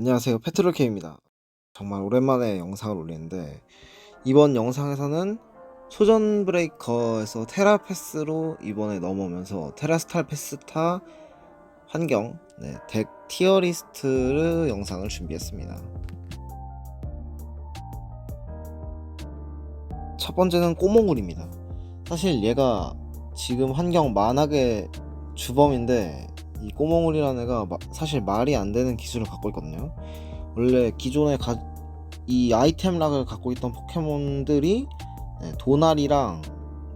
네, 안녕하세요. 페트롤케입니다. 정말 오랜만에 영상을 올리는데 이번 영상에서는 소전 브레이커에서 테라패스로 이번에 넘어오면서 테라스탈 패스타 환경 덱 티어리스트 영상을 준비했습니다. 첫 번째는 꼬몽울입니다. 사실 얘가 지금 환경 만악의 주범인데 이 꼬몽울이라는 애가 사실 말이 안 되는 기술을 갖고 있거든요. 원래 기존에 이 아이템 락을 갖고 있던 포켓몬들이 도날이랑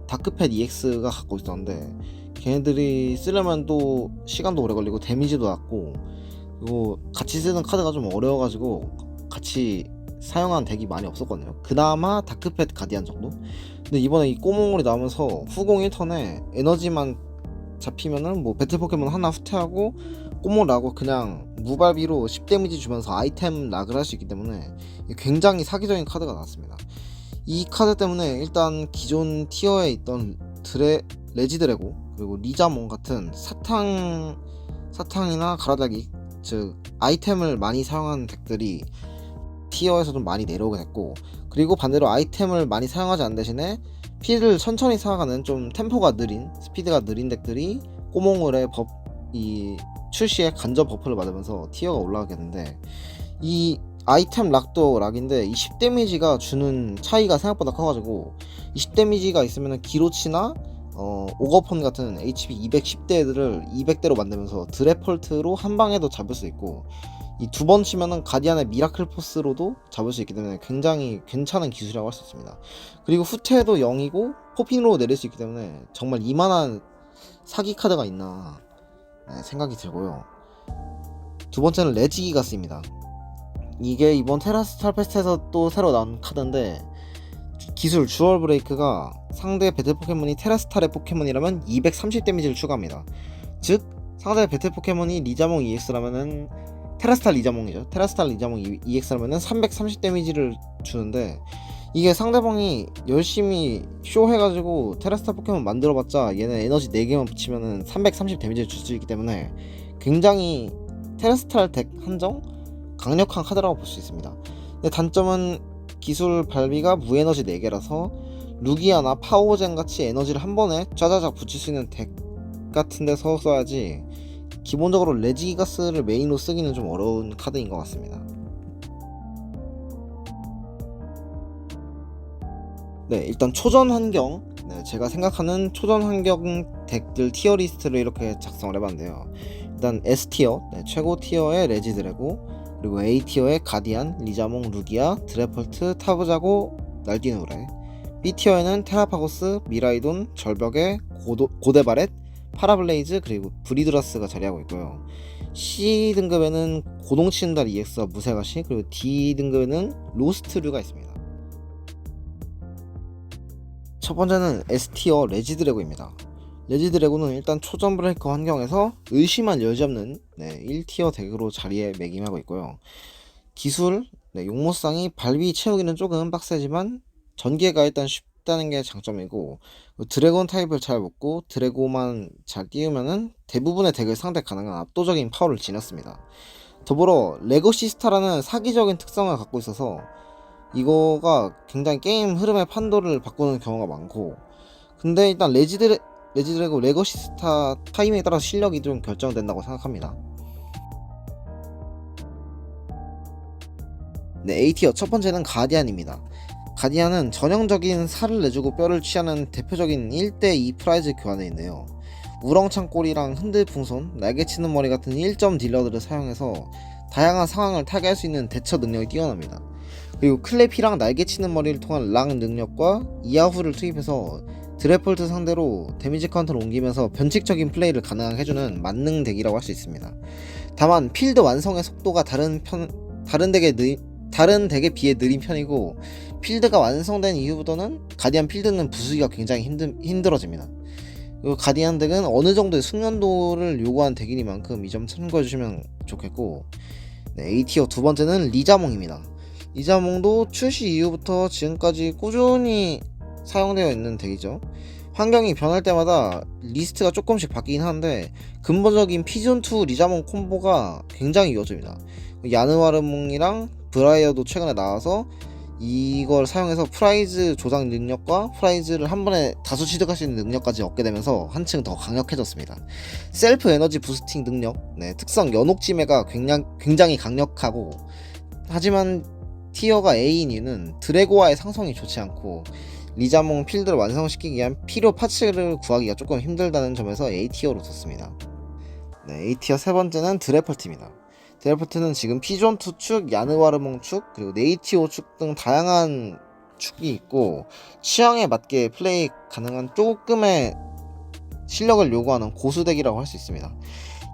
다크팻 EX가 갖고 있었는데 걔네들이 쓰려면 또 시간도 오래 걸리고 데미지도 낮고 그리고 같이 쓰는 카드가 좀 어려워가지고 같이 사용한 덱이 많이 없었거든요. 그나마 다크팻 가디안 정도? 근데 이번에 이 꼬몽울이 나오면서 후공 1턴에 에너지만 잡히면은 뭐 배틀 포켓몬 하나 후퇴하고 꼬몽 락고 그냥 무발비로 10 데미지 주면서 아이템 락을 할 수 있기 때문에 굉장히 사기적인 카드가 나왔습니다. 이 카드 때문에 일단 기존 티어에 있던 레지 드래고 그리고 리자몽 같은 사탕이나 가라다기 즉 아이템을 많이 사용하는 덱들이 티어에서 좀 많이 내려오게 됐고, 그리고 반대로 아이템을 많이 사용하지 않는 대신에 피를 천천히 쌓아가는 좀 템포가 느린 스피드가 느린 덱들이 꼬몽울의 이 출시에 간접 버프를 받으면서 티어가 올라가게 되는데, 이 아이템 락도 락인데 20 데미지가 주는 차이가 생각보다 커가지고 20 데미지가 있으면 기로치나 오거폰 같은 HP 210대 애들을 200대로 만들면서 드래폴트로 한 방에도 잡을 수 있고, 이 두 번 치면은 가디안의 미라클 포스로도 잡을 수 있기 때문에 굉장히 괜찮은 기술이라고 할 수 있습니다. 그리고 후퇴도 0이고 포핀으로 내릴 수 있기 때문에 정말 이만한 사기 카드가 있나 생각이 들고요. 두 번째는 레지기가스입니다. 이게 이번 테라스탈 패스트에서 또 새로 나온 카드인데, 기술 주얼 브레이크가 상대 배틀 포켓몬이 테라스탈의 포켓몬이라면 230 데미지를 추가합니다. 즉 상대 배틀 포켓몬이 리자몽 EX라면은 테라스탈 리자몽이죠. 테라스탈 리자몽 EX라면은 330 데미지를 주는데, 이게 상대방이 열심히 쇼 해가지고 테라스탈 포켓몬 만들어봤자 얘는 에너지 4개만 붙이면은 330 데미지를 줄 수 있기 때문에 굉장히 테라스탈 덱 한정 강력한 카드라고 볼 수 있습니다. 근데 단점은 기술 발비가 무에너지 4개라서 루기아나 파워젠 같이 에너지를 한 번에 짜자작 붙일 수 있는 덱 같은 데서 써야지, 기본적으로 레지기가스를 메인으로 쓰기는 좀 어려운 카드인 것 같습니다. 네, 일단 초전 환경, 제가 생각하는 초전 환경 덱들 티어리스트를 이렇게 작성을 해봤는데요. 일단 S티어, 최고 티어의 레지 드래고, 그리고 A티어의 가디안, 리자몽, 루기아, 드래폴트, 타부자고, 날뛰는 우레. B티어에는 테라파고스, 미라이돈, 절벽의 고데바렛, 파라블레이즈, 그리고 브리드라스가 자리하고 있고요. C등급에는 고동치는 달 EX와 무쇠가시, 그리고 D등급에는 로스트류가 있습니다. 첫 번째는 S티어 레지드래고입니다. 레지드래고는 일단 초전 브레이커 환경에서 의심한 여지없는 1티어 덱으로 자리에 매김하고 있고요. 기술, 용모쌍이 발비 채우기는 조금 빡세지만 전개가 일단 쉽다는 게 장점이고, 드래곤 타입을 잘 먹고 드래고만 잘 띄우면은 대부분의 덱을 상대 가능한 압도적인 파워를 지녔습니다. 더불어 레거시스타라는 사기적인 특성을 갖고 있어서 이거가 굉장히 게임 흐름의 판도를 바꾸는 경우가 많고, 근데 일단 레지드래고 레거시스타 타이밍에 따라 실력이 좀 결정된다고 생각합니다. A티어 첫 번째는 가디안입니다. 가디안은 전형적인 살을 내주고 뼈를 취하는 대표적인 1대2 프라이즈 교환인데요. 우렁찬 꼬리랑 흔들풍선, 날개치는 머리 같은 1점 딜러들을 사용해서 다양한 상황을 타개할 수 있는 대처 능력이 뛰어납니다. 그리고 클래피랑 날개치는 머리를 통한 락 능력과 이하후를 투입해서 드래폴트 상대로 데미지 카운터를 옮기면서 변칙적인 플레이를 가능하게 해주는 만능 덱이라고 할 수 있습니다. 다만 필드 완성의 속도가 다른 덱에 비해 느린 편이고, 필드가 완성된 이후부터는 가디안 필드는 부수기가 굉장히 힘들어집니다. 그리고 가디안 덱은 어느 정도의 숙련도를 요구한 덱이니만큼 이 점 참고해주시면 좋겠고, A티어 두 번째는 리자몽입니다. 리자몽도 출시 이후부터 지금까지 꾸준히 사용되어 있는 덱이죠. 환경이 변할 때마다 리스트가 조금씩 바뀌긴 하는데 근본적인 피존2 리자몽 콤보가 굉장히 이어집니다. 야느와르몽이랑 브라이어도 최근에 나와서 이걸 사용해서 프라이즈 조작 능력과 프라이즈를 한 번에 다수 취득할 수 있는 능력까지 얻게 되면서 한층 더 강력해졌습니다. 셀프 에너지 부스팅 능력, 특성 연옥지매가 굉장히 강력하고, 하지만 티어가 A인 이유는 드래고와의 상성이 좋지 않고 리자몽 필드를 완성시키기 위한 필요 파츠를 구하기가 조금 힘들다는 점에서 A티어로 뒀습니다. A티어 세 번째는 드래펄트입니다. 드래펄트는 지금 피존2 축, 야느와르몽 축, 그리고 네이티오 축 등 다양한 축이 있고 취향에 맞게 플레이 가능한 조금의 실력을 요구하는 고수덱이라고 할 수 있습니다.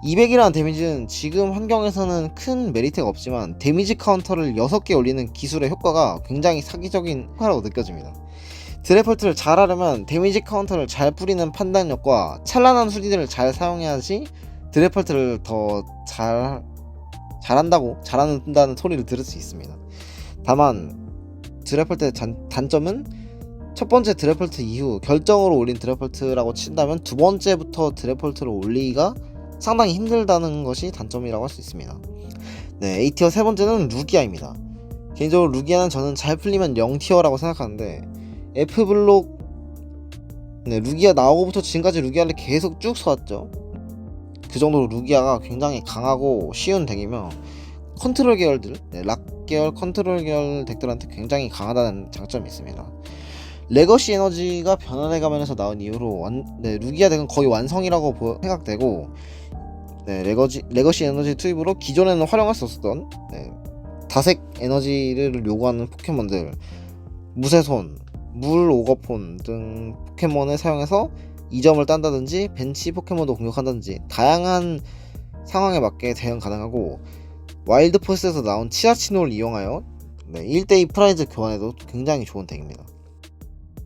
200이라는 데미지는 지금 환경에서는 큰 메리트가 없지만 데미지 카운터를 6개 올리는 기술의 효과가 굉장히 사기적인 효과라고 느껴집니다. 드래펄트를 잘 하려면 데미지 카운터를 잘 뿌리는 판단력과 찬란한 수리들을 잘 사용해야지 드래펄트를 더 잘한다는 소리를 들을 수 있습니다. 다만 드래펄트의 단점은 첫 번째 드래펄트 이후 결정으로 올린 드래펄트라고 친다면 두 번째부터 드래펄트를 올리기가 상당히 힘들다는 것이 단점이라고 할 수 있습니다. A티어 세 번째는 루기아입니다. 개인적으로 루기아는 저는 잘 풀리면 0티어라고 생각하는데 F블록 루기아 나오고부터 지금까지 루기아를 계속 쭉 써왔죠. 그 정도로 루기아가 굉장히 강하고 쉬운 덱이며 컨트롤 계열들, 락 계열, 컨트롤 계열 덱들한테 굉장히 강하다는 장점이 있습니다. 레거시 에너지가 변환의 가면에서 나온 이후로 루기아 덱은 거의 완성이라고 생각되고 레거시 에너지 투입으로 기존에는 활용할 수 없었던 다색 에너지를 요구하는 포켓몬들 무쇠손, 물 오거폰 등 포켓몬을 사용해서 2점을 딴다든지 벤치 포켓몬도 공격한다든지 다양한 상황에 맞게 대응 가능하고 와일드 포스에서 나온 치아치노를 이용하여 1대2 프라이즈 교환에도 굉장히 좋은 덱입니다.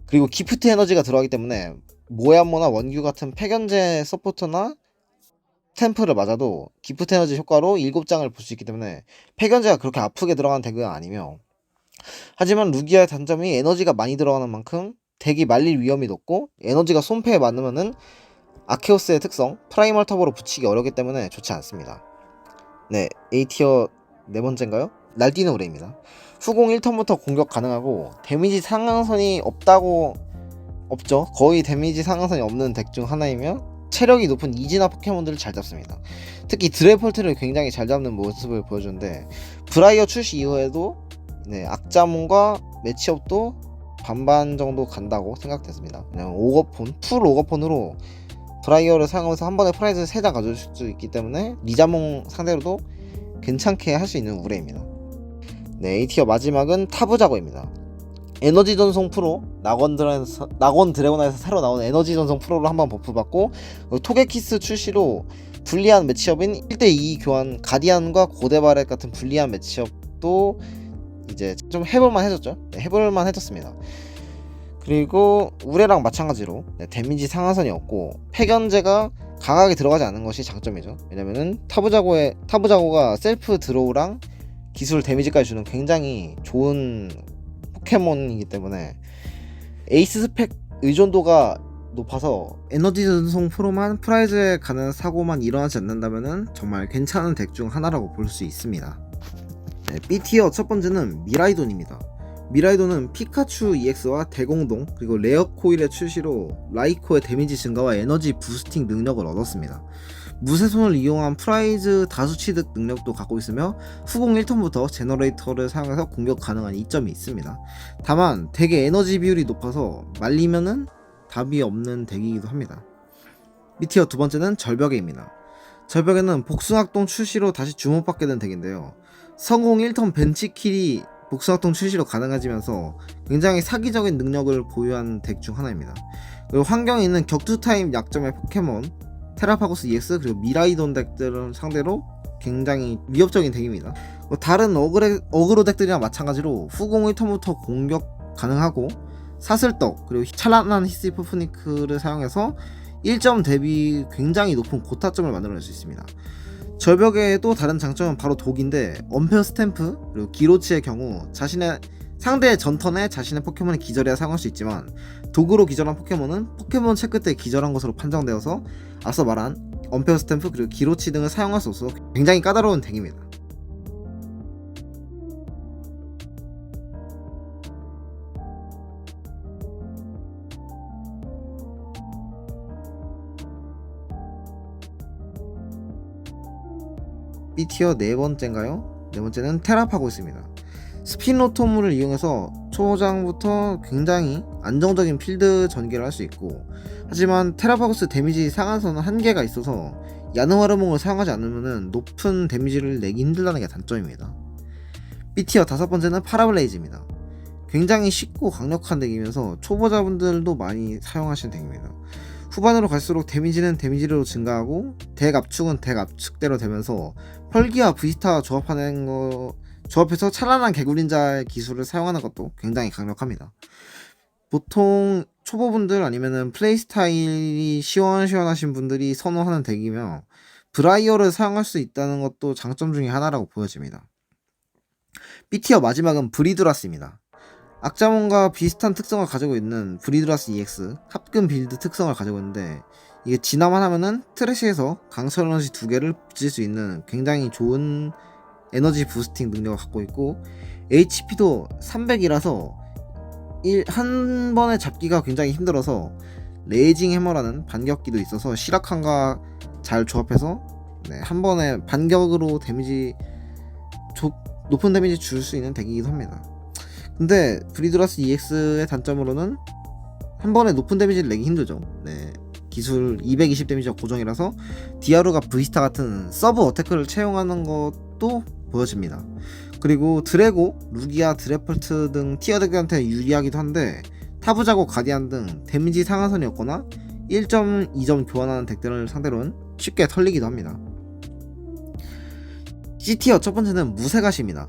그리고 기프트 에너지가 들어가기 때문에 모야모나 원규 같은 폐견제 서포터나 템플을 맞아도 기프트 에너지 효과로 7장을 볼 수 있기 때문에 폐견제가 그렇게 아프게 들어가는 덱은 아니며, 하지만 루기아의 단점이 에너지가 많이 들어가는 만큼 덱이 말릴 위험이 높고 에너지가 손패에 맞으면은 아케오스의 특성 프라이멀 터보로 붙이기 어렵기 때문에 좋지 않습니다. A티어 네 번째인가요? 날뛰는 우레입니다. 후공 1턴부터 공격 가능하고 데미지 상한선이 없죠. 거의 데미지 상한선이 없는 덱 중 하나이며 체력이 높은 이지나 포켓몬들을 잘 잡습니다. 특히 드래펄트를 굉장히 잘 잡는 모습을 보여주는데 브라이어 출시 이후에도 악자몬과 매치업도 반반 정도 간다고 생각됐습니다. 그냥 풀 오거폰으로 브라이어를 사용하면서 한 번에 프라이즈 3장 가져올 수 있기 때문에 리자몽 상대로도 괜찮게 할 수 있는 우레입니다. A티어 마지막은 타부자고입니다. 에너지 전송 프로 낙원 드래곤에서 새로 나온 에너지 전송 프로로 한번 버프받고 토게키스 출시로 불리한 매치업인 1대2 교환 가디안과 고데바렛 같은 불리한 매치업도 이제 좀 해볼만 해졌습니다. 그리고 우레랑 마찬가지로 데미지 상한선이 없고 폐견제가 강하게 들어가지 않는 것이 장점이죠. 왜냐면은 타부자고가 셀프 드로우랑 기술 데미지까지 주는 굉장히 좋은 포켓몬이기 때문에 에이스 스펙 의존도가 높아서 에너지 전송 프로만 프라이즈에 가는 사고만 일어나지 않는다면은 정말 괜찮은 덱 중 하나라고 볼 수 있습니다. B티어 첫 번째는 미라이돈입니다. 미라이돈은 피카츄 EX와 대공동 그리고 레어 코일의 출시로 라이코의 데미지 증가와 에너지 부스팅 능력을 얻었습니다. 무쇠손을 이용한 프라이즈 다수 취득 능력도 갖고 있으며 후공 1턴부터 제너레이터를 사용해서 공격 가능한 이점이 있습니다. 다만 덱의 에너지 비율이 높아서 말리면은 답이 없는 덱이기도 합니다. B티어 두 번째는 절벽에입니다. 절벽에는 복숭악동 출시로 다시 주목받게 된 덱인데요. 성공 1턴 벤치킬이 복숭악동 출시로 가능해지면서 굉장히 사기적인 능력을 보유한 덱 중 하나입니다. 그리고 환경에 있는 격투 타입 약점의 포켓몬 테라파고스 EX 그리고 미라이돈 덱들을 상대로 굉장히 위협적인 덱입니다. 다른 어그로 덱들이랑 마찬가지로 후공 1턴부터 공격 가능하고 사슬떡 그리고 찬란한 히스이퍼프니크를 사용해서 1점 대비 굉장히 높은 고타점을 만들어낼 수 있습니다. 절벽의 또 다른 장점은 바로 독인데 언페어 스탬프 그리고 기로치의 경우 자신의 상대의 전턴에 자신의 포켓몬이 기절해야 사용할 수 있지만 도구로 기절한 포켓몬은 포켓몬 체크 때 기절한 것으로 판정되어서 앞서 말한 언페어 스탬프 그리고 기로치 등을 사용할 수 없어서 굉장히 까다로운 덱입니다. B티어 네 번째인가요? 네 번째는 테라파고스입니다. 스피노토무를 이용해서 초장부터 굉장히 안정적인 필드 전개를 할 수 있고, 하지만 테라파고스 데미지 상한선은 한계가 있어서 야느와르몽을 사용하지 않으면 높은 데미지를 내기 힘들다는 게 단점입니다. B티어 다섯 번째는 파라블레이즈입니다. 굉장히 쉽고 강력한 덱이면서 초보자분들도 많이 사용하시는 덱입니다. 후반으로 갈수록 데미지는 데미지로 증가하고 덱 압축은 덱 압축대로 되면서 펄기와 브이스타 조합해서 찬란한 개구린자의 기술을 사용하는 것도 굉장히 강력합니다. 보통 초보분들 아니면은 플레이 스타일이 시원시원하신 분들이 선호하는 덱이며 브라이어를 사용할 수 있다는 것도 장점 중에 하나라고 보여집니다. B티어 마지막은 브리드라스입니다. 악자몬과 비슷한 특성을 가지고 있는 브리드라스 EX 합금 빌드 특성을 가지고 있는데, 이게 진화만 하면은 트래시에서 강철 에너지 2개를 붙일 수 있는 굉장히 좋은 에너지 부스팅 능력을 갖고 있고, HP도 300이라서 한 번에 잡기가 굉장히 힘들어서 레이징 해머라는 반격기도 있어서 시라칸과 잘 조합해서 한 번에 반격으로 높은 데미지 줄 수 있는 덱이기도 합니다. 근데 브리드라스 EX의 단점으로는 한 번에 높은 데미지를 내기 힘들죠. 기술 220 데미지가 고정이라서 디아루가 V스타 같은 서브 어태크를 채용하는 것도 보여집니다. 그리고 드래고, 루기아, 드래펄트 등 티어 덱들한테 유리하기도 한데 타부자고 가디안 등 데미지 상한선이 없거나 1점, 2점 교환하는 덱들을 상대로는 쉽게 털리기도 합니다. C티어 첫 번째는 무쇠가시입니다.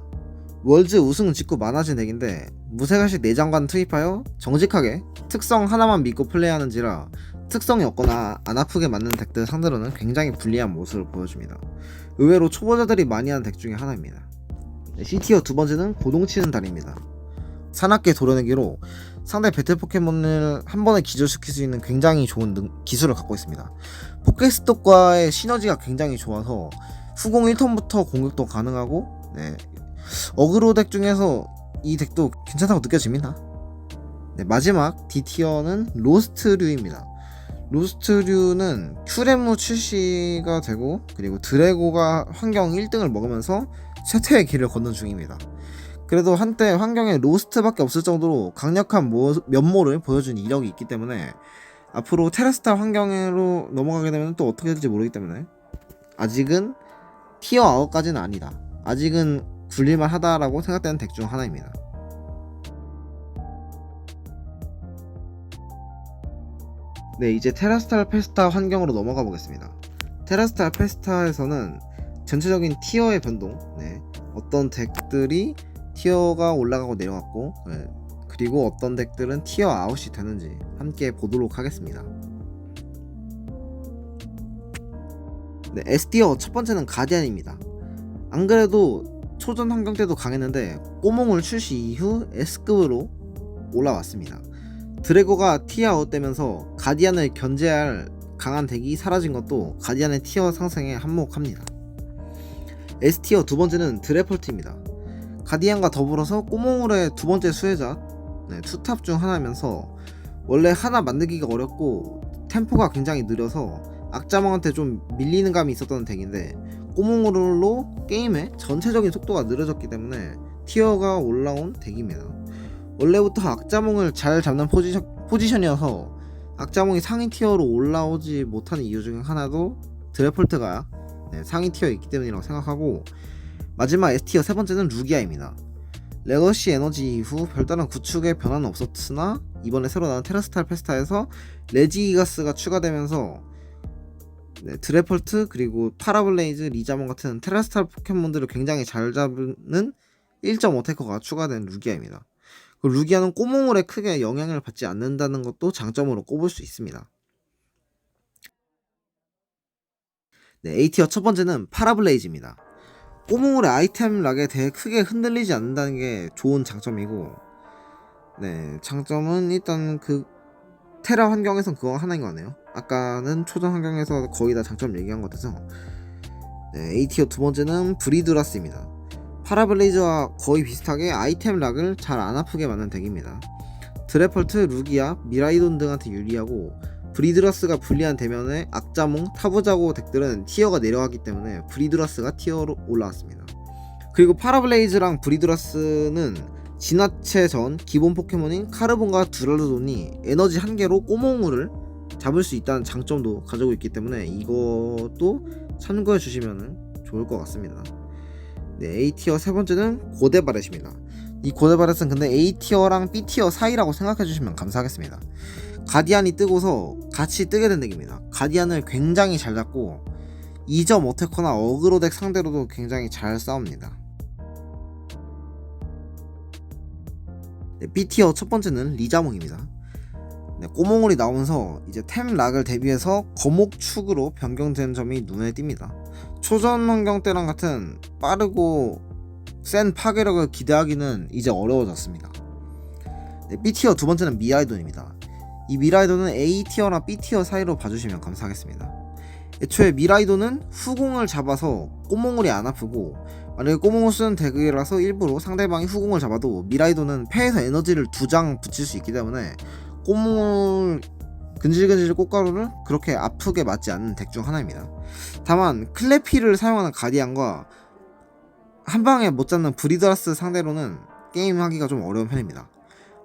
월즈 우승 직후 많아진 덱인데 무쇠가시 내장관 투입하여 정직하게 특성 하나만 믿고 플레이하는지라 특성이 없거나 안 아프게 맞는 덱들 상대로는 굉장히 불리한 모습을 보여줍니다. 의외로 초보자들이 많이 하는 덱 중에 하나입니다. C티어 두 번째는 고동치는 다리입니다. 사납게 도려내기로 상대 배틀 포켓몬을 한 번에 기절시킬 수 있는 굉장히 좋은 기술을 갖고 있습니다. 포켓스톱과의 시너지가 굉장히 좋아서 후공 1턴부터 공격도 가능하고, 어그로 덱 중에서 이 덱도 괜찮다고 느껴집니다. 마지막 D티어는 로스트류입니다. 로스트류는 큐레무 출시가 되고, 그리고 드래고가 환경 1등을 먹으면서 쇠퇴의 길을 걷는 중입니다. 그래도 한때 환경에 로스트밖에 없을 정도로 강력한 면모를 보여준 이력이 있기 때문에 앞으로 테라스타 환경으로 넘어가게 되면 또 어떻게 될지 모르기 때문에 아직은 티어 9까지는 아니다, 아직은 굴릴만 하다라고 생각되는 덱 중 하나입니다. 이제 테라스탈 페스타 환경으로 넘어가 보겠습니다. 테라스탈 페스타에서는 전체적인 티어의 변동, 어떤 덱들이 티어가 올라가고 내려갔고, 그리고 어떤 덱들은 티어 아웃이 되는지 함께 보도록 하겠습니다. S티어 첫 번째는 가디안입니다. 안 그래도 초전 환경 때도 강했는데 꼬몽을 출시 이후 S급으로 올라왔습니다. 드래고가 티어 아웃되면서 가디안을 견제할 강한 덱이 사라진 것도 가디안의 티어 상승에 한몫합니다. S티어 두 번째는 드래펄트입니다. 가디안과 더불어서 꼬몽울의 두 번째 수혜자, 투탑 중 하나면서 원래 하나 만들기가 어렵고 템포가 굉장히 느려서 악자몽한테 좀 밀리는 감이 있었던 덱인데 꼬몽울로 게임의 전체적인 속도가 느려졌기 때문에 티어가 올라온 덱입니다. 원래부터 악자몽을 잘 잡는 포지션이어서 악자몽이 상위 티어로 올라오지 못하는 이유 중 하나도 드래펄트가 상위 티어에 있기 때문이라고 생각하고, 마지막 S티어 세 번째는 루기아입니다. 레거시 에너지 이후 별다른 구축의 변화는 없었으나 이번에 새로 나온 테라스탈 페스타에서 레지기가스가 추가되면서 드래펄트 그리고 파라블레이즈, 리자몬 같은 테라스탈 포켓몬들을 굉장히 잘 잡는 1.5테커가 추가된 루기아입니다. 루기아는 꼬몽울에 크게 영향을 받지 않는다는 것도 장점으로 꼽을 수 있습니다. A티어 첫 번째는 파라블레이즈입니다. 꼬몽울의 아이템 락에 대해 크게 흔들리지 않는다는 게 좋은 장점이고, 네, 장점은 일단 그 테라 환경에선 그거 하나인 거 같네요. 아까는 초전 환경에서 거의 다 장점 얘기한 것 같아서. 네, A티어 두 번째는 브리드라스입니다. 파라블레이즈와 거의 비슷하게 아이템 락을 잘 안 아프게 만든 덱입니다. 드래펄트, 루기아, 미라이돈 등한테 유리하고, 브리드라스가 불리한 대면에 악자몽, 타부자고 덱들은 티어가 내려가기 때문에 브리드라스가 티어로 올라왔습니다. 그리고 파라블레이즈랑 브리드라스는 진화체 전 기본 포켓몬인 카르본과 두랄루돈이 에너지 한 개로 꼬몽우를 잡을 수 있다는 장점도 가지고 있기 때문에 이것도 참고해 주시면 좋을 것 같습니다. 네, A티어 세 번째는 고데바렛입니다. 이 고데바렛은 근데 A티어랑 B티어 사이라고 생각해 주시면 감사하겠습니다. 가디안이 뜨고서 같이 뜨게 된 덱입니다. 가디안을 굉장히 잘 잡고 2점 어태커나 어그로 덱 상대로도 굉장히 잘 싸웁니다. 네, B티어 첫 번째는 리자몽입니다. 네, 꼬몽울이 나오면서 이제 템 락을 대비해서 거목축으로 변경된 점이 눈에 띕니다. 초전 환경 때랑 같은 빠르고 센 파괴력을 기대하기는 이제 어려워졌습니다. 네, B티어 두 번째는 미라이돈입니다. 이 미라이돈은 A티어나 B티어 사이로 봐주시면 감사하겠습니다. 애초에 미라이돈은 후공을 잡아서 꼬몽울이 안 아프고, 만약에 꼬몽을 쓰는 덱이라서 일부러 상대방이 후공을 잡아도 미라이돈은 패에서 에너지를 2장 붙일 수 있기 때문에 꼬몽을 근질근질 꽃가루를 그렇게 아프게 맞지 않는 덱 중 하나입니다. 다만 클레피를 사용하는 가디안과 한방에 못 잡는 브리드라스 상대로는 게임하기가 좀 어려운 편입니다.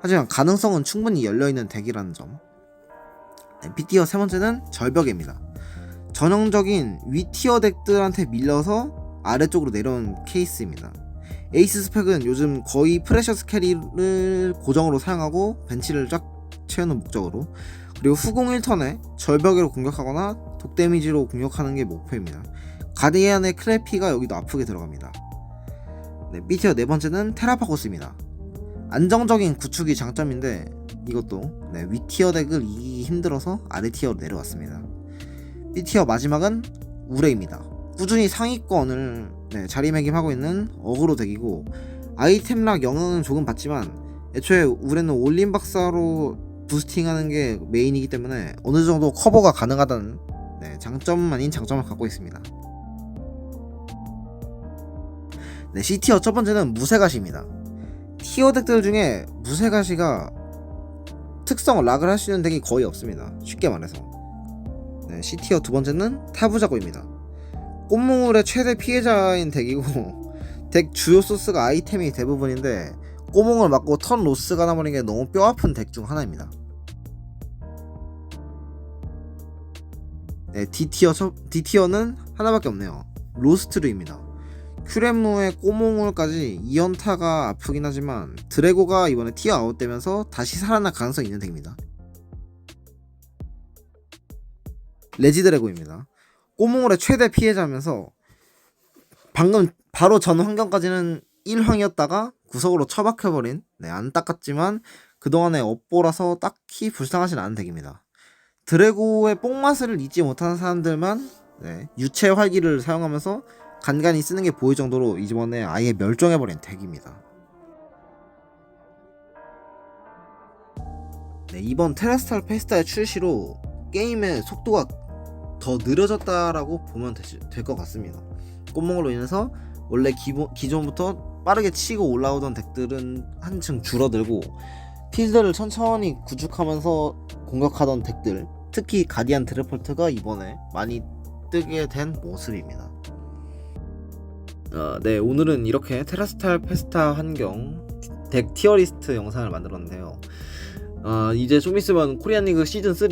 하지만 가능성은 충분히 열려있는 덱이라는 점. B티어 세 번째는 절벽입니다. 전형적인 위티어 덱들한테 밀려서 아래쪽으로 내려온 케이스입니다. 에이스 스펙은 요즘 거의 프레셔스 캐리를 고정으로 사용하고 벤치를 쫙 채우는 목적으로, 그리고 후공 1턴에 절벽으로 공격하거나 독 데미지로 공격하는 게 목표입니다. 가디안의 클래피가 여기도 아프게 들어갑니다. 네, B티어 네 번째는 테라파고스입니다. 안정적인 구축이 장점인데 이것도 위티어 덱을 이기기 힘들어서 아래 티어로 내려왔습니다. B티어 마지막은 우레입니다. 꾸준히 상위권을 자리매김하고 있는 어그로 덱이고, 아이템락 영향은 조금 받지만 애초에 우레는 올린 박사로 부스팅하는 게 메인이기 때문에 어느 정도 커버가 가능하다는 장점 아닌 장점을 갖고 있습니다. 네, C티어 첫 번째는 무쇠가시입니다. 티어 덱들 중에 무쇠가시가 특성 락을 할 수 있는 덱이 거의 없습니다. 쉽게 말해서. 네, C티어 두 번째는 타부자고입니다. 꼬몽울의 최대 피해자인 덱이고 덱 주요 소스가 아이템이 대부분인데 꼬몽을 맞고 턴 로스가 나버린 게 너무 뼈아픈 덱 중 하나입니다. 네, D티어는 하나밖에 없네요. 로스트르입니다. 큐렘무의 꼬몽울까지 2연타가 아프긴 하지만 드래고가 이번에 티어 아웃되면서 다시 살아날 가능성이 있는 덱입니다. 레지드래고입니다. 꼬몽울의 최대 피해자면서 방금 바로 전 환경까지는 1황이었다가 구석으로 처박혀버린 안타깝지만 그동안의 업보라서 딱히 불쌍하진 않은 덱입니다. 드래고의 뽕맛을 잊지 못하는 사람들만 유체 활기를 사용하면서 간간히 쓰는 게 보일 정도로 이번에 아예 멸종해버린 덱입니다. 이번 테라스탈 페스타의 출시로 게임의 속도가 더 느려졌다라고 보면 될 것 같습니다. 꼬몽으로 인해서 원래 기존부터 빠르게 치고 올라오던 덱들은 한층 줄어들고 필드를 천천히 구축하면서 공격하던 덱들, 특히 가디안 드래폴트가 이번에 많이 뜨게 된 모습입니다. 네, 오늘은 이렇게 테라스탈 페스타 환경 덱 티어리스트 영상을 만들었는데요. 이제 좀 있으면 코리안 리그 시즌 3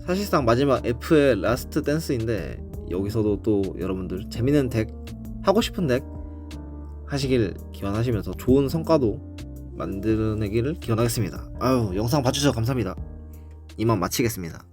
사실상 마지막 F의 라스트 댄스인데, 여기서도 또 여러분들 재밌는 덱, 하고 싶은 덱 하시길 기원하시면서 좋은 성과도 만들어내기를 기원하겠습니다. 영상 봐주셔서 감사합니다. 이만 마치겠습니다.